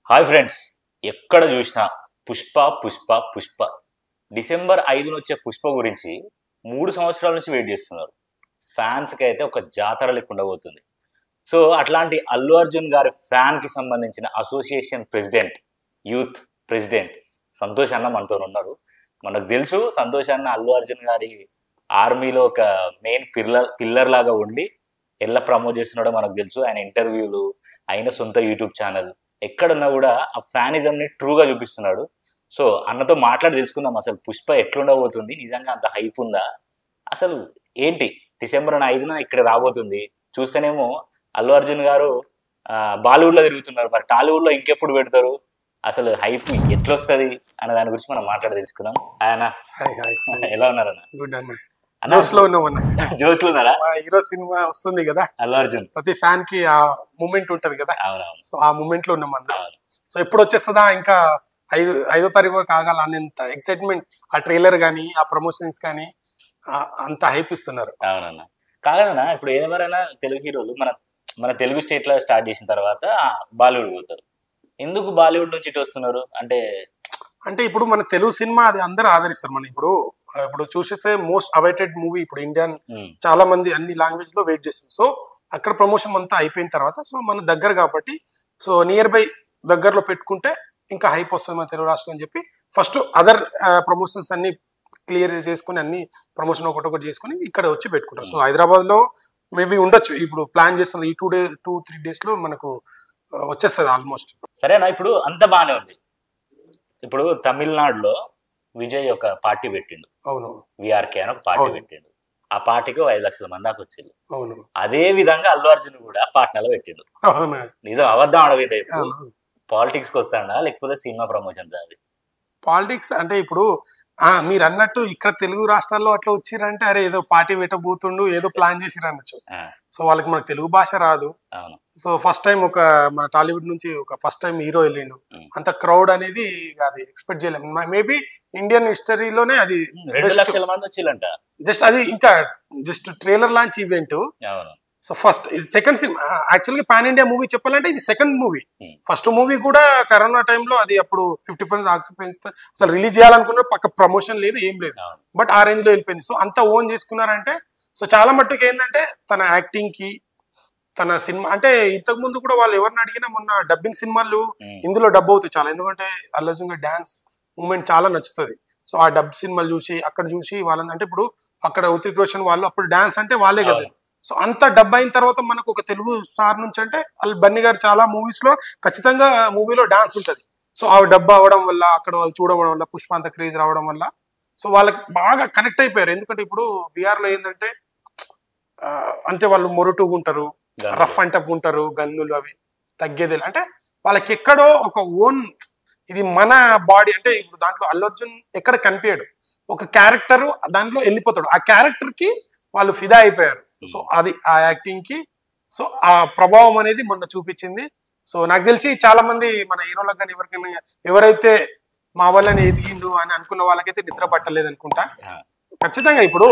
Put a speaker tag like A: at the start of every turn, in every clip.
A: Hi friends, ఎక్కడ చూసినా Pushpa Pushpa Pushpa. December 5న వచ్చే పుష్ప గురించి 3 సంవత్సరాల నుంచి వెయిట్ చేస్తున్నారు. ఫ్యాన్స్కి అయితే ఒక జాతర లెక్క ఉండబోతుంది. సో అట్లాంటి అల్లు అర్జున్ గారి ఫ్యాన్కి సంబంధించిన association president, youth president Santosh అన్న మనతో ఉన్నారు. మనకు తెలుసు సంతోష్ అన్న అల్లు అర్జున్ గారి ఆర్మీలో ఒక మెయిన్ పిల్లర్ లాగా ఉండి ఎలా ప్రమోట్ చేస్తున్నాడో మనకు తెలుసు. ఆయన ఇంటర్వ్యూలు, ఆయన సొంత యూట్యూబ్ ఛానల్, ఎక్కడున్నా కూడా ఆ ఫ్యానిజంని ట్రూగా చూపిస్తున్నాడు. సో అన్నతో మాట్లాడి తెలుసుకుందాం, అసలు పుష్ప ఎట్లుండబోతుంది, నిజంగా అంత హైప్ ఉందా, అసలు ఏంటి. డిసెంబర్ 5న ఇక్కడ రాబోతుంది. చూస్తేనేమో అల్లు అర్జున్ గారు బాలీవుడ్లో తిరుగుతున్నారు, మరి టాలీవుడ్లో ఇంకెప్పుడు పెడతారు, అసలు హైప్ ఎట్లొస్తుంది అన్న దాని గురించి మనం మాట్లాడి తెలుసుకుందాం. ఆయన ఎలా ఉన్నారన్న?
B: గుడ్ అన్న, జోష్లో ఉన్నామన్న.
A: జోష్లో ఉన్నారా?
B: హీరో సినిమా వస్తుంది కదా,
A: అల్లు అర్జున్
B: ప్రతి ఫ్యాన్ కి ఆ మూమెంట్ ఉంటది కదా.
A: అవునవును.
B: సో ఆ మూమెంట్ లో ఉన్నామన్న. సో ఎప్పుడు వచ్చేస్తుందా, ఇంకా 5వ తారీఖు వరకు ఆగాల అనేంత ఎక్సైట్మెంట్. ఆ ట్రైలర్ కానీ ఆ ప్రమోషన్స్ కానీ అంత హైప్ ఇస్తున్నారు.
A: అవునన్న. కాదన్నా, ఇప్పుడు ఎవరైనా తెలుగు హీరోలు మన తెలుగు స్టేట్ లో స్టార్ట్ చేసిన తర్వాత బాలీవుడ్ పోతారు. ఎందుకు బాలీవుడ్ నుంచి ఇటు వస్తున్నారు అంటే
B: ఇప్పుడు మన తెలుగు సినిమా అది అందరూ ఆదరిస్తారు. మన ఇప్పుడు చూస్తే మోస్ట్ అవైటెడ్ మూవీ ఇప్పుడు ఇండియన్, చాలా మంది అన్ని లాంగ్వేజ్ లో వెయిట్ చేస్తారు. సో అక్కడ ప్రమోషన్ అంతా అయిపోయిన తర్వాత సో మన దగ్గర కాబట్టి సో నియర్ బై దగ్గరలో పెట్టుకుంటే ఇంకా హైప్ వస్తుంది మన తెలుగు రాష్ట్రం అని చెప్పి ఫస్ట్ అదర్ ప్రమోషన్స్ అన్ని క్లియర్ చేసుకుని అన్ని ప్రమోషన్ ఒకటి చేసుకుని ఇక్కడ వచ్చి పెట్టుకుంటారు. సో హైదరాబాద్ లో మేబీ ఉండొచ్చు, ఇప్పుడు ప్లాన్ చేస్తున్నారు ఈ 2-3 days లో మనకు వచ్చేస్తుంది ఆల్మోస్ట్.
A: సరేనా, ఇప్పుడు అంత బాగానే ఉంది. ఇప్పుడు తమిళనాడులో విజయ్ ఒక పార్టీ పెట్టిండు.
B: అవును,
A: విఆర్కే అని ఒక పార్టీ పెట్టిండు. ఆ పార్టీకి 5 లక్షల మంది దాకా వచ్చిండు.
B: అవును,
A: అదే విధంగా అల్లు అర్జున్ కూడా పాట్నాలో పెట్టిండు. నిజం అబద్ధం అడగటే, పాలిటిక్స్ కి వస్తాడా లేకపోతే సినిమా ప్రమోషన్స్? అది
B: పాలిటిక్స్ అంటే ఇప్పుడు మీరు అన్నట్టు ఇక్కడ తెలుగు రాష్ట్రాల్లో అట్లా వచ్చిరంటే అరే ఏదో పార్టీ పెట్టబోతుండు, ఏదో ప్లాన్ చేసిరు అనొచ్చు. సో వాళ్ళకి మనకు తెలుగు భాష రాదు. సో ఫస్ట్ టైం మన టాలీవుడ్ నుంచి ఫస్ట్ టైం హీరో వెళ్ళిండు, అంత క్రౌడ్ అనేది అది ఎక్స్పెక్ట్ చేయలేము. మేబీ ఇండియన్ హిస్టరీలోనే అది
A: 2 లక్షల మంది వచ్చిందంట.
B: జస్ట్ అది ఇంకా just trailer launch event. So first ఇది సెకండ్ సినిమా, యాక్చువల్గా పాన్ ఇండియా మూవీ చెప్పాలంటే ఇది సెకండ్ మూవీ. ఫస్ట్ మూవీ కూడా కరోనా టైంలో అది అప్పుడు 50% ఆక్యుపెన్సీ అసలు రిలీజ్ చేయాలనుకున్న పక్క ప్రమోషన్ లేదు, ఏం లేదు, బట్ ఆ రేంజ్ లో వెళ్ళిపోయింది. సో అంతా ఓన్ చేసుకున్నారంటే సో చాలా మట్టుకు ఏంటంటే తన యాక్టింగ్ కి, తన సినిమా అంటే ఇంతకు ముందు కూడా వాళ్ళు ఎవరిని అడిగినా మొన్న డబ్బింగ్ సినిమాలు ఇందులో డబ్ అవుతాయి చాలా, ఎందుకంటే అల్లు అర్జున్ గారి డాన్స్ మూమెంట్ చాలా నచ్చుతుంది. సో ఆ డబ్ సినిమాలు చూసి అక్కడ చూసి వాళ్ళని అంటే ఇప్పుడు అక్కడ ఉత్తిక్ రోషన్ వాళ్ళు అప్పుడు డాన్స్ అంటే వాళ్ళే కదా. సో అంత డబ్ అయిన తర్వాత మనకు ఒక తెలుగు స్టార్ నుంచి అంటే అల్ బన్నీ గారు చాలా మూవీస్ లో ఖచ్చితంగా మూవీలో డాన్స్ ఉంటుంది. సో ఆ డబ్ అవ్వడం వల్ల అక్కడ వాళ్ళు చూడడం వల్ల పుష్ప అంత క్రేజ్ రావడం వల్ల సో వాళ్ళకి బాగా కనెక్ట్ అయిపోయారు. ఎందుకంటే ఇప్పుడు బీఆర్ లో ఏంటంటే అంటే వాళ్ళు మొరటుగా ఉంటారు, రఫ్ అండ్ టఫ్ ఉంటారు, గన్నులు అవి తగ్గేది అంటే వాళ్ళకి ఎక్కడో ఒక ఓన్ ఇది మన బాడీ అంటే ఇప్పుడు దాంట్లో అల్లు అర్జున్ ఎక్కడ కనిపించాడు, ఒక క్యారెక్టర్ దాంట్లో వెళ్ళిపోతాడు, ఆ క్యారెక్టర్ కి వాళ్ళు ఫిదా అయిపోయారు. సో అది ఆ యాక్టింగ్ కి సో ఆ ప్రభావం అనేది మొన్న చూపించింది. సో నాకు తెలిసి చాలా మంది మన హీరోలకు కానీ ఎవరికైనా ఎవరైతే మా వాళ్ళని ఎదిగిండు అని అనుకున్న వాళ్ళకైతే నిద్ర పట్టలేదు అనుకుంటా. ఖచ్చితంగా ఇప్పుడు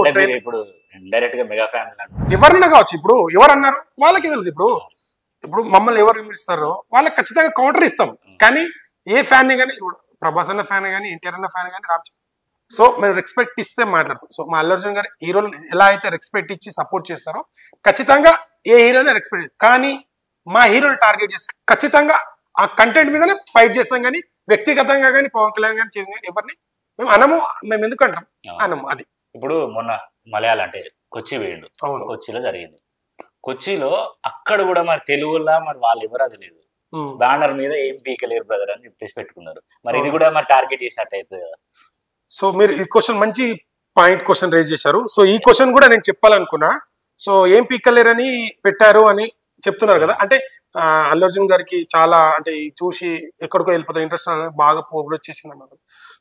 A: డైరెక్ట్ గా మెగా ఫ్యాన్
B: ఎవరన్నా కావచ్చు, ఇప్పుడు ఎవరు అన్నారు వాళ్ళకి తెలుసు. ఇప్పుడు మమ్మల్ని ఎవరు విమర్శిస్తారో వాళ్ళకి ఖచ్చితంగా కౌంటర్ ఇస్తాం. కానీ ఏ ఫ్యాన్ కానీ ఇప్పుడు ప్రభాస్ అన్న ఫ్యాన్ కానీ ఎన్టీఆర్ అన్న ఫ్యాన్ కానీ సో మేము రెస్పెక్ట్ ఇస్తే మాట్లాడతాం. సో మా అల్లు అర్జున్ గారు హీరోని ఎలా అయితే రెస్పెక్ట్ ఇచ్చి సపోర్ట్ చేస్తారో ఖచ్చితంగా ఏ హీరోని రెస్పెక్ట్, కానీ మా హీరోని టార్గెట్ చేస్తాం ఖచ్చితంగా ఆ కంటెంట్ మీదనే ఫైట్ చేస్తాం. కానీ వ్యక్తిగతంగా కానీ పవన్ కళ్యాణ్ కానీ చిరంజీవి కానీ ఎవరిని మేము అనము, మేము ఎందుకు అంటాం అనము. అది
A: ఇప్పుడు మొన్న మలయాళం అంటే కొచ్చి వేయండు, కొచ్చిలో జరిగింది. కొచ్చిలో అక్కడ కూడా మరి తెలుగులా మరి వాళ్ళు ఎవరు అది లేదు, బ్యానర్ మీద ఏం పీకలేరు బ్రదర్ అని చెప్పేసి పెట్టుకున్నారు. మరి ఇది కూడా మరి టార్గెట్ చేసినట్టు అవుతుంది కదా.
B: సో మీరు ఈ క్వశ్చన్ మంచి క్వశ్చన్ రేజ్ చేశారు. సో ఈ క్వశ్చన్ కూడా నేను చెప్పాలనుకున్నా. సో ఏం పీకలేరని పెట్టారు అని చెప్తున్నారు కదా, అంటే అల్లు అర్జున్ గారికి చాలా అంటే చూసి ఎక్కడికో వెళ్ళిపోతారు, ఇంట్రెస్ట్ బాగా పోగుడు వచ్చేసింది అన్నారు.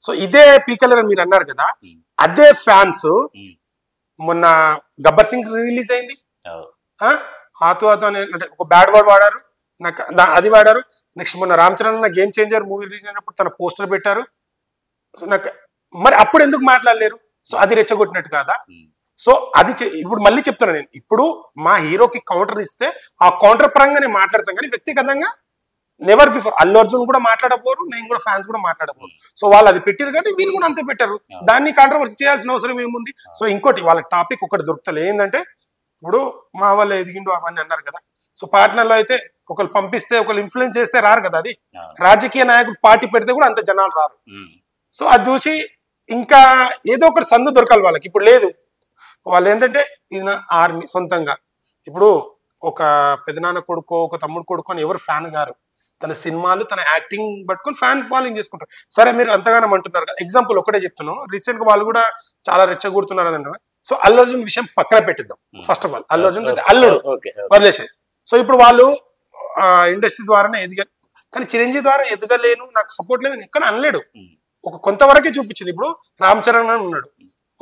B: సో ఇదే పీకలేరని మీరు అన్నారు కదా, అదే ఫ్యాన్స్ మొన్న గబ్బర్ సింగ్ రిలీజ్ అయింది, ఆతు అనే అంటే ఒక బ్యాడ్ వర్డ్ వాడారు, నాకు అది వాడారు. నెక్స్ట్ మొన్న Ram Charan game changer movie release అయినప్పుడు తన పోస్టర్ పెట్టారు. సో నాకు మరి అప్పుడు ఎందుకు మాట్లాడలేరు? సో అది రెచ్చగొట్టినట్టు కాదా? సో అది ఇప్పుడు మళ్ళీ చెప్తున్నా నేను, ఇప్పుడు మా హీరోకి కౌంటర్ ఇస్తే ఆ కౌంటర్ పరంగా నేను మాట్లాడతాం, కానీ వ్యక్తిగతంగా నెవర్ బిఫోర్ అల్లు అర్జున్ కూడా మాట్లాడపోరు, నేను కూడా ఫ్యాన్స్ కూడా మాట్లాడపోరు. సో వాళ్ళు అది పెట్టారు కానీ వీళ్ళు కూడా అంతే పెట్టారు. దాన్ని కాంట్రవర్సీ చేయాల్సిన అవసరం ఏముంది? సో ఇంకోటి వాళ్ళకి టాపిక్ ఒకటి దొరుకుతలే. ఏంటంటే ఇప్పుడు మా వాళ్ళు ఎదిగిండు అవన్నీ అన్నారు కదా. సో పార్ట్నర్లో అయితే ఒకళ్ళు పంపిస్తే ఒకళ్ళు ఇన్ఫ్లుయెన్స్ చేస్తే రారు కదా. అది రాజకీయ నాయకుడు పార్టీ పెడితే కూడా అంత జనాలు రారు. సో అది చూసి ఇంకా ఏదో ఒకటి సందు దొరకాలి వాళ్ళకి. ఇప్పుడు లేదు, వాళ్ళు ఏంటంటే ఈయన ఆర్మీ సొంతంగా. ఇప్పుడు ఒక పెదనాన్న కొడుకో ఒక తమ్ముడు కొడుకో అని ఎవరు ఫ్యాన్ గారు, తన సినిమాలు తన యాక్టింగ్ పట్టుకొని ఫ్యాన్ ఫాలోయింగ్ చేసుకుంటారు. సరే మీరు అంతగానం అంటున్నారు కదా, ఎగ్జాంపుల్ ఒకటే చెప్తున్నాను. రీసెంట్ గా వాళ్ళు కూడా చాలా రెచ్చగొడుతున్నారు అదంటే. సో అల్లు అర్జున్ విషయం పక్కన పెట్టిద్దాం. First of all Allu Arjun అల్లుడు వదిలేసేది. సో ఇప్పుడు వాళ్ళు ఇండస్ట్రీ ద్వారానే ఎదిగారు, కానీ చిరంజీవి ద్వారా ఎదగలేను, నాకు సపోర్ట్ లేదు ఎక్కడ అనలేడు. ఒక కొంతవరకే చూపించింది. ఇప్పుడు రామ్ చరణ్ అని ఉన్నాడు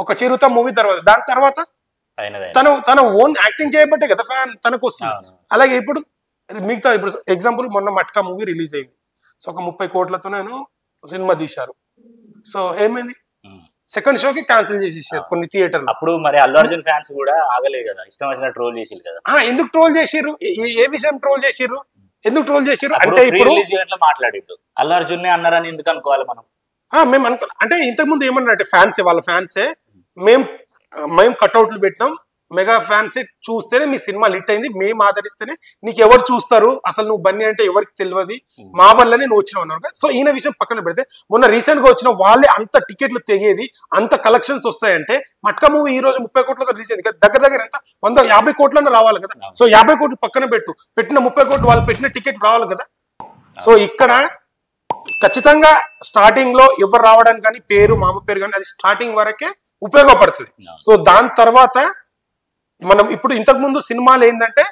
B: ఒక చిరుత మూవీ తర్వాత, దాని తర్వాత తన ఓన్ యాక్టింగ్ చేయబట్టే కదా ఫ్యాన్ తనకు వస్తుంది. అలాగే ఇప్పుడు మిగతా ఇప్పుడు ఎగ్జాంపుల్ మొన్న మట్కా మూవీ రిలీజ్ అయింది. సో ఒక 30 కోట్లతో నేను సినిమా తీశారు. సో ఏమైంది, సెకండ్ షోకి క్యాన్సిల్ చేసేసారు కొన్ని థియేటర్లు.
A: అప్పుడు మరి అల్లు అర్జున్ ఫ్యాన్స్ కూడా ఆగలేదు కదా, ఇష్టం వచ్చిన ట్రోల్ చేసిరు కదా.
B: ఎందుకు ట్రోల్ చేసిర్రు? ఏ విషయం ట్రోల్ చేసిర్రు? ఎందుకు ట్రోల్ చేసిర్రు అంటే ఇప్పుడు
A: మాట్లాడిండు అల్లు అర్జున్ అన్నారని ఎందుకు అనుకోవాలి మనం?
B: మేము అనుకో అంటే ఇంతకు ముందు ఏమన్నా అంటే ఫ్యాన్సే, వాళ్ళ ఫ్యాన్సే మేము కట్అవుట్లు పెట్టినాం, మెగా ఫ్యాన్సే చూస్తేనే మీ సినిమా హిట్ అయింది, మేము ఆదరిస్తేనే నీకు ఎవరు చూస్తారు, అసలు నువ్వు బన్నీ అంటే ఎవరికి తెలియదు, మా వల్లనే నువ్వు వచ్చినావు అన్నారు. సో ఈయన విషయం పక్కన పెడితే మొన్న రీసెంట్ గా వచ్చిన వాళ్ళే అంత టికెట్లు తెగేది, అంత కలెక్షన్స్ వస్తాయంటే మట్కా మూవీ ఈ రోజు 30 కోట్లతో రిలీజ్ అయింది కదా, దగ్గర ఎంత 150 కోట్లన్నా రావాలి కదా. సో 50 కోట్లు పక్కన పెట్టిన 30 కోట్లు వాళ్ళు పెట్టిన టికెట్ రావాలి కదా. సో ఇక్కడ ఖచ్చితంగా స్టార్టింగ్ లో ఎవరు రావడానికి కానీ పేరు మామ పేరు కానీ అది స్టార్టింగ్ వరకే ఉపయోగపడుతుంది. సో దాని తర్వాత మనం ఇప్పుడు ఇంతకు ముందు సినిమాలు ఏంటంటే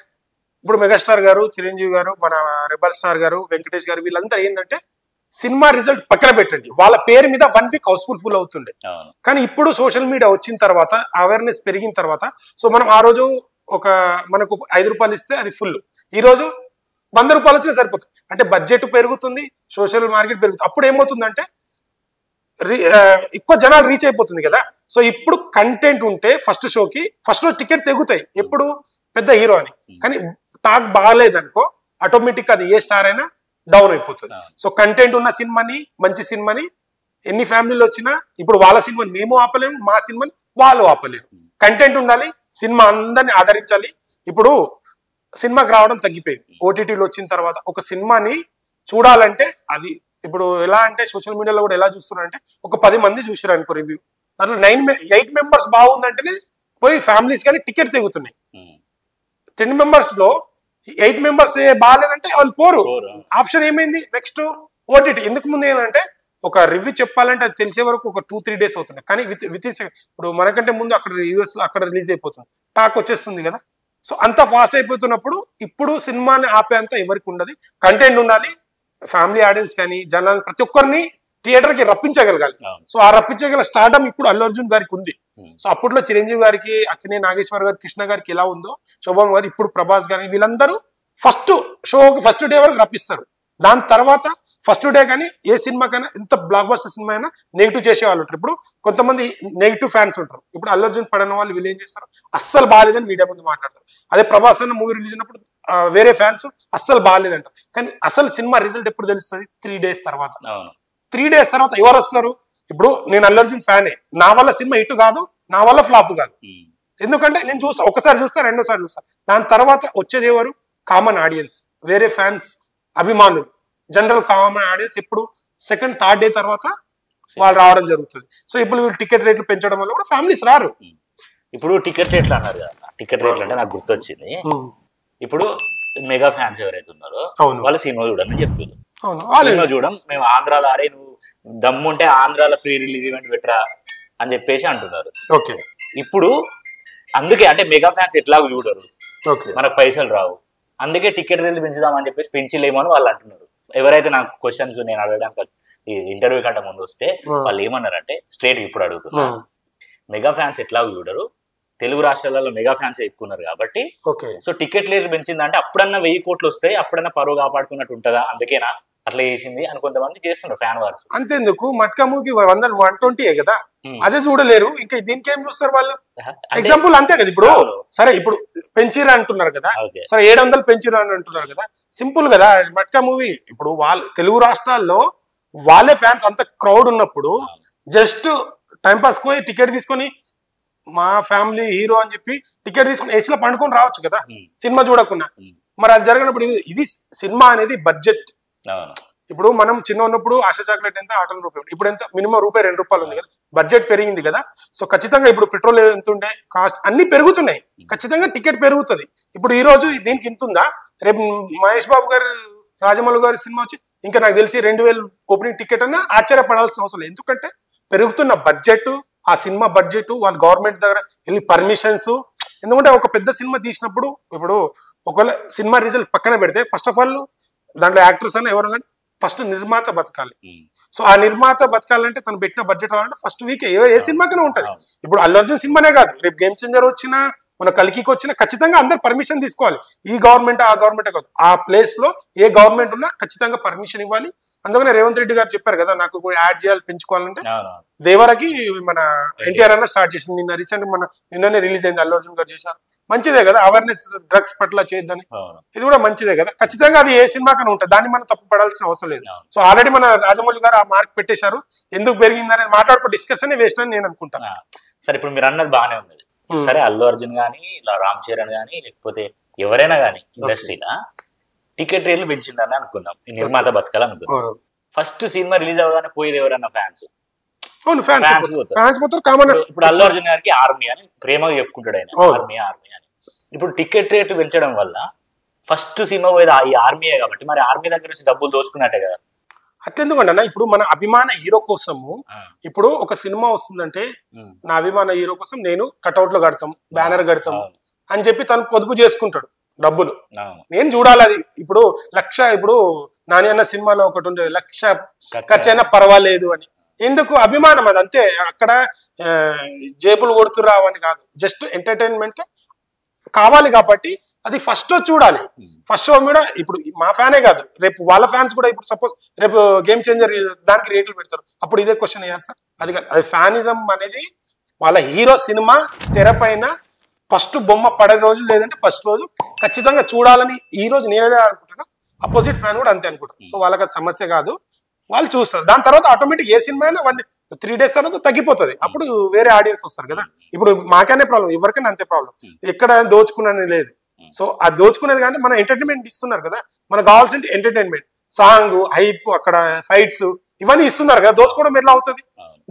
B: ఇప్పుడు మెగాస్టార్ గారు, చిరంజీవి గారు, మన రెబల్ స్టార్ గారు, వెంకటేష్ గారు వీళ్ళంతా ఏంటంటే సినిమా రిజల్ట్ పక్కన పెట్టండి, వాళ్ళ పేరు మీద 1 వీక్ హౌస్ఫుల్ ఫుల్ అవుతుండే. కానీ ఇప్పుడు సోషల్ మీడియా వచ్చిన తర్వాత అవేర్నెస్ పెరిగిన తర్వాత సో మనం ఆ రోజు మనకు 5 రూపాయలు ఇస్తే అది ఫుల్, ఈ రోజు 100 రూపాయలు వచ్చినా సరిపోతుంది. అంటే బడ్జెట్ పెరుగుతుంది, సోషల్ మార్కెట్ పెరుగుతుంది. అప్పుడు ఏమవుతుందంటే ఎక్కువ జనాలు రీచ్ అయిపోతుంది కదా. సో ఇప్పుడు కంటెంట్ ఉంటే ఫస్ట్ షో టికెట్ తెగుతాయి, ఎప్పుడు పెద్ద హీరో అని. కానీ టాక్ బాగాలేదనుకో ఆటోమేటిక్ అది ఏ స్టార్ అయినా డౌన్ అయిపోతుంది. సో కంటెంట్ ఉన్న సినిమాని, మంచి సినిమాని ఎన్ని ఫ్యామిలీలు వచ్చినా ఇప్పుడు వాళ్ళ సినిమాని మేము ఆపలేము, మా సినిమాని వాళ్ళు ఆపలేరు. కంటెంట్ ఉండాలి, సినిమా అందరిని ఆదరించాలి. ఇప్పుడు సినిమాకి రావడం తగ్గిపోయింది, ఓటీటీలో వచ్చిన తర్వాత ఒక సినిమాని చూడాలంటే అది ఇప్పుడు ఎలా అంటే సోషల్ మీడియాలో కూడా ఎలా చూస్తున్నారంటే ఒక 10 మంది చూసారు అనుకో రివ్యూ, దాంట్లో 8 మెంబర్స్ బాగుందంటేనే పోయి ఫ్యామిలీస్ కానీ టికెట్ తెగుతున్నాయి. 10 మెంబర్స్ లో 8 మెంబర్స్ బాగాలేదంటే వాళ్ళు పోరు. ఆప్షన్ ఏమైంది నెక్స్ట్ ఓటీటీ. ఎందుకు ముందు ఏంటంటే ఒక రివ్యూ చెప్పాలంటే అది తెలిసే వరకు ఒక 2-3 డేస్ అవుతుంది. కానీ విత్ ఇప్పుడు మనకంటే ముందు అక్కడ యూఎస్ లో అక్కడ రిలీజ్ అయిపోతుంది, టాక్ వచ్చేస్తుంది కదా. సో అంత ఫాస్ట్ అయిపోతున్నప్పుడు ఇప్పుడు సినిమాని ఆపేంత ఎవరికి ఉండదు. కంటెంట్ ఉండాలి, ఫ్యామిలీ ఆడియన్స్ కానీ జనాలు ప్రతి ఒక్కరిని థియేటర్ కి రప్పించగలగాలి. సో ఆ రప్పించగల స్టార్డమ్ ఇప్పుడు అల్లు అర్జున్ గారికి ఉంది. సో అప్పట్లో చిరంజీవి గారికి, అక్కినే నాగేశ్వర్ గారు, కృష్ణ గారికి ఎలా ఉందో శోభన్ గారు, ఇప్పుడు ప్రభాస్ గారి వీళ్ళందరూ ఫస్ట్ డే వరకు రప్పిస్తారు. దాని తర్వాత ఫస్ట్ డే కానీ ఏ సినిమా కైనా ఎంత బ్లాక్ బస్టర్ సినిమా అయినా నెగిటివ్ చేసే వాళ్ళు ఉంటారు. ఇప్పుడు కొంతమంది నెగిటివ్ ఫ్యాన్స్ ఉంటారు. ఇప్పుడు అల్లు అర్జున్ పడిన వాళ్ళు వీళ్ళు ఏం చేస్తారు, అస్సలు బాగాలేదని మీడియా ముందు మాట్లాడతారు. అదే ప్రభాస్ అన్న మూవీ రిలీజ్ అయినప్పుడు వేరే ఫ్యాన్స్ అస్సలు బాగాలేదంటారు. కానీ అసలు సినిమా రిజల్ట్ ఎప్పుడు తెలుస్తుంది? 3 డేస్ తర్వాత. 3 డేస్ తర్వాత ఎవరు వస్తారు? ఇప్పుడు నేను అల్లు అర్జున్ ఫ్యానే, నా వల్ల సినిమా ఇటు కాదు, నా వల్ల ఫ్లాప్ కాదు. ఎందుకంటే నేను ఒకసారి చూస్తా, రెండోసారి చూస్తా. దాని తర్వాత వచ్చేది ఎవరు? కామన్ ఆడియన్స్, వేరే ఫ్యాన్స్, అభిమానులు, జనరల్ కామన్ ఆడియన్స్. ఎప్పుడు సెకండ్ థర్డ్ డే తర్వాత వాళ్ళు రావడం జరుగుతుంది. సో ఇప్పుడు వీళ్ళు టికెట్ రేట్లు పెంచడం వల్ల కూడా ఫ్యామిలీస్ రారు.
A: ఇప్పుడు టికెట్ రేట్లు అన్నారు కదా, టికెట్ రేట్లు అంటే నాకు గుర్తొచ్చింది. ఇప్పుడు మెగా ఫ్యాన్స్ ఎవరైతే ఉన్నారో వాళ్ళు సినిమా చూడని చెప్పారు. సినిమా చూడం, మేము ఆంధ్రాలో ఆడే, నువ్వు దమ్ముంటే ఆంధ్రాలో ప్రీ రిలీజ్ ఈవెంట్ పెట్టరా అని చెప్పేసి అంటున్నారు. ఇప్పుడు అందుకే అంటే మెగా ఫ్యాన్స్ ఎట్లాగో చూడరు, మనకు పైసలు రావు, అందుకే టికెట్ రేట్లు పెంచుదామని చెప్పేసి పెంచలేమో అని వాళ్ళు అంటున్నారు. ఎవరైతే నాకు క్వశ్చన్స్ నేను అడగడానికి ఈ ఇంటర్వ్యూ కంటే ముందు వస్తే వాళ్ళు ఏమన్నారంటే స్ట్రేట్ ఇప్పుడు అడుగుతున్నారు, మెగా ఫ్యాన్స్ ఎట్లాగో చూడరు, తెలుగు రాష్ట్రాలలో మెగా ఫ్యాన్స్ ఎక్కువ ఉన్నారు కాబట్టి సో టికెట్ రేట్లు పెంచిందంటే అప్పుడన్నా 1000 కోట్లు వస్తాయి, అప్పుడన్నా పరువు కాపాడుకున్నట్టు ఉంటుందా, అందుకేనా అట్లా చేసింది అని కొంతమంది చేస్తున్నారు ఫ్యాన్ వార్స్.
B: అంతేందుకు మట్కా మూవీకి 120 కదా, అదే చూడలేరు ఇంకా దీనికి ఏం చూస్తారు వాళ్ళు? ఎగ్జాంపుల్ అంతే కదా. ఇప్పుడు సరే ఇప్పుడు పెంచిరా అంటున్నారు కదా, సరే 700 పెంచిరా అని అంటున్నారు కదా, సింపుల్ కదా. మట్కా మూవీ ఇప్పుడు వాళ్ళు తెలుగు రాష్ట్రాల్లో వాళ్ళే ఫ్యాన్స్ అంత క్రౌడ్ ఉన్నప్పుడు జస్ట్ టైం పాస్ పోయి టికెట్ తీసుకొని మా ఫ్యామిలీ హీరో అని చెప్పి టికెట్ తీసుకుని ఏసీలో పండుకొని రావచ్చు కదా సినిమా చూడకుండా. మరి అది జరగనప్పుడు ఇది సినిమా అనేది బడ్జెట్. ఇప్పుడు మనం చిన్న ఉన్నప్పుడు ఆశా చాక్లెట్ ఎంత 8 రూపాయలు, ఇప్పుడు ఎంత మినిమం ₹2 ఉంది కదా. బడ్జెట్ పెరిగింది కదా, సో ఖచ్చితంగా ఇప్పుడు పెట్రోల్ ఎంత ఉండే కాస్ట్ అన్ని పెరుగుతున్నాయి, ఖచ్చితంగా టికెట్ పెరుగుతుంది. ఇప్పుడు ఈ రోజు దీనికి ఇంత ఉందా, రేపు మహేష్ బాబు గారు రాజమౌళి గారి సినిమా వచ్చి ఇంకా నాకు తెలిసి 2000 ఓపెనింగ్ టికెట్ అన్నా ఆశ్చర్యపడాల్సిన అవసరం లేదు. ఎందుకంటే పెరుగుతున్న బడ్జెట్, ఆ సినిమా బడ్జెట్, వాళ్ళ గవర్నమెంట్ దగ్గర వెళ్ళి పర్మిషన్స్. ఎందుకంటే ఒక పెద్ద సినిమా తీసినప్పుడు ఇప్పుడు ఒకవేళ సినిమా రిజల్ట్ పక్కన పెడితే ఫస్ట్ ఆఫ్ ఆల్ దాంట్లో యాక్టర్స్ అని ఎవరు కానీ ఫస్ట్ నిర్మాత బతకాలి. సో ఆ నిర్మాత బతకాలంటే తను పెట్టిన బడ్జెట్ రావాలంటే ఫస్ట్ వీక్ ఏ సినిమాకైనా ఉంటుంది. ఇప్పుడు అల్లు అర్జున్ సినిమానే కాదు, రేపు గేమ్ చేంజర్ వచ్చినా మన కల్కికి వచ్చినా ఖచ్చితంగా అందరు పర్మిషన్ తీసుకోవాలి. ఈ గవర్నమెంట్ ఆ గవర్నమెంటే కాదు, ఆ ప్లేస్ లో ఏ గవర్నమెంట్ ఉన్నా ఖచ్చితంగా పర్మిషన్ ఇవ్వాలి. అందుకనే రేవంత్ రెడ్డి గారు చెప్పారు కదా, నాకు యాడ్ చేయాలి పెంచుకోవాలంటే దేవరకి మన ఎన్టీఆర్ అన్న స్టార్ట్ చేసింది. నిన్న రీసెంట్ నిన్ననే రిలీజ్ అయింది, అల్లు అర్జున్ గారు చేశారు. మంచిదే కదా, అవేర్నెస్ డ్రగ్స్ పట్ల చేయొద్దని, ఇది కూడా మంచిదే కదా. ఖచ్చితంగా అది ఏ సినిమాకైనా ఉంటుంది, దాన్ని మనం తప్పు పడాల్సిన అవసరం లేదు. సో ఆల్రెడీ మన రాజమౌళి గారు ఆ మార్క్ పెట్టేశారు. ఎందుకు పెరిగింది అనేది మాట్లాడుకో డిస్కషన్ వేస్ట్ అని నేను అనుకుంటాను.
A: సరే ఇప్పుడు మీరు అన్నది బాగానే ఉన్నది. సరే అల్లు అర్జున్ గానీ ఇలా రామ్ చరణ్ గానీ లేకపోతే ఎవరైనా గానీ ఇండస్ట్రీలో టికెట్ రేట్లు పెంచిందని అనుకుందాం, నిర్మాత బతకాలనుకుందాం. ఫస్ట్ సినిమా రిలీజ్ అవ్వగానే పోయేది ఎవరన్నా ఫ్యాన్స్. ఇప్పుడు అల్లు అర్జున్ గారికి ఆర్మీ అని ప్రేమగా చెప్పుకుంటాడు ఆయన, ఆర్మీ ఆర్మీ అని. ఇప్పుడు టికెట్ రేట్ పెంచడం వల్ల ఫస్ట్ సినిమా పోయేది ఈ ఆర్మీయే కాబట్టి మరి ఆర్మీ దగ్గర నుంచి డబ్బులు దోచుకున్నట్టే కదా.
B: అట్లెందుకంటే ఇప్పుడు మన అభిమాన హీరో కోసము ఇప్పుడు ఒక సినిమా వస్తుందంటే నా అభిమాన హీరో కోసం నేను కట్అవుట్లు కడతాం, బ్యానర్ కడతాం అని చెప్పి తను పొదుపు చేసుకుంటాడు డబ్బులు. నేను చూడాలి అది. ఇప్పుడు 1,00,000 ఇప్పుడు నాని అన్న సినిమాలో ఒకటి ఉండే 1,00,000 ఖర్చు అయినా పర్వాలేదు అని. ఎందుకు అభిమానం అది, అంతే. అక్కడ జేబులు కొడుతురావని కాదు, జస్ట్ ఎంటర్టైన్మెంట్ కావాలి కాబట్టి అది ఫస్ట్ షో చూడాలి. ఫస్ట్ షో కూడా ఇప్పుడు మా ఫ్యానే కాదు, రేపు వాళ్ళ ఫ్యాన్స్ కూడా ఇప్పుడు సపోజ్ రేపు గేమ్ చేంజర్ దానికి రేట్లు పెడతారు, అప్పుడు ఇదే క్వశ్చన్ అయ్యారు సార్. అది కాదు, అది ఫ్యానిజం అనేది వాళ్ళ హీరో సినిమా తెర పైన ఫస్ట్ బొమ్మ పడే రోజు లేదంటే ఫస్ట్ రోజు ఖచ్చితంగా చూడాలని ఈ రోజు నేనే అనుకుంటున్నా, అపోజిట్ ఫ్యాన్ కూడా అంతే అనుకుంటాను. సో వాళ్ళకి అది సమస్య కాదు, వాళ్ళు చూస్తారు. దాని తర్వాత ఆటోమేటిక్ ఏ సినిమా అయినా 3 days తర్వాత తగ్గిపోతుంది, అప్పుడు వేరే ఆడియన్స్ వస్తారు కదా. ఇప్పుడు మాకనే ప్రాబ్లం, ఎవరికైనా అంతే ప్రాబ్లం, ఎక్కడ దోచుకున్నది లేదు. సో ఆ దోచుకునేది కానీ మన ఎంటర్టైన్మెంట్ ఇస్తున్నారు కదా, మనకు కావాల్సిన ఎంటర్టైన్మెంట్, సాంగ్, హైప్, అక్కడ ఫైట్స్ ఇవన్నీ ఇస్తున్నారు కదా. దోచుకోవడం ఎట్లా అవుతుంది?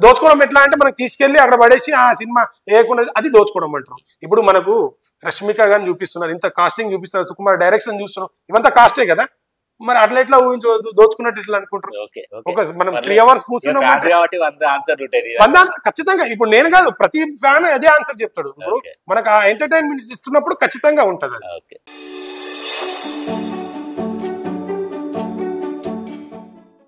B: దోచుకోవడం ఎట్లా అంటే మనకి తీసుకెళ్లి అక్కడ పడేసి ఆ సినిమా వేయకుండా అది దోచుకోవడం అంటారు. ఇప్పుడు మనకు రష్మిక గారిని చూపిస్తున్నారు, ఇంత కాస్టింగ్ చూపిస్తున్నారు, సుకుమార్ డైరెక్షన్ చూస్తున్నారు, ఇవంతా కాస్టే కదా. మరి అట్లా ఎట్లా ఊహించవద్దు, దోచుకున్నట్టు ఎట్లా అనుకుంటారు? మనం 3 hours కూర్చున్నాం ఖచ్చితంగా. ఇప్పుడు నేను కాదు, ప్రతి ఫ్యాన్ అదే ఆన్సర్ చెప్తాడు. ఇప్పుడు మనకు ఆ ఎంటర్టైన్మెంట్ ఇస్తున్నప్పుడు ఖచ్చితంగా ఉంటది అది.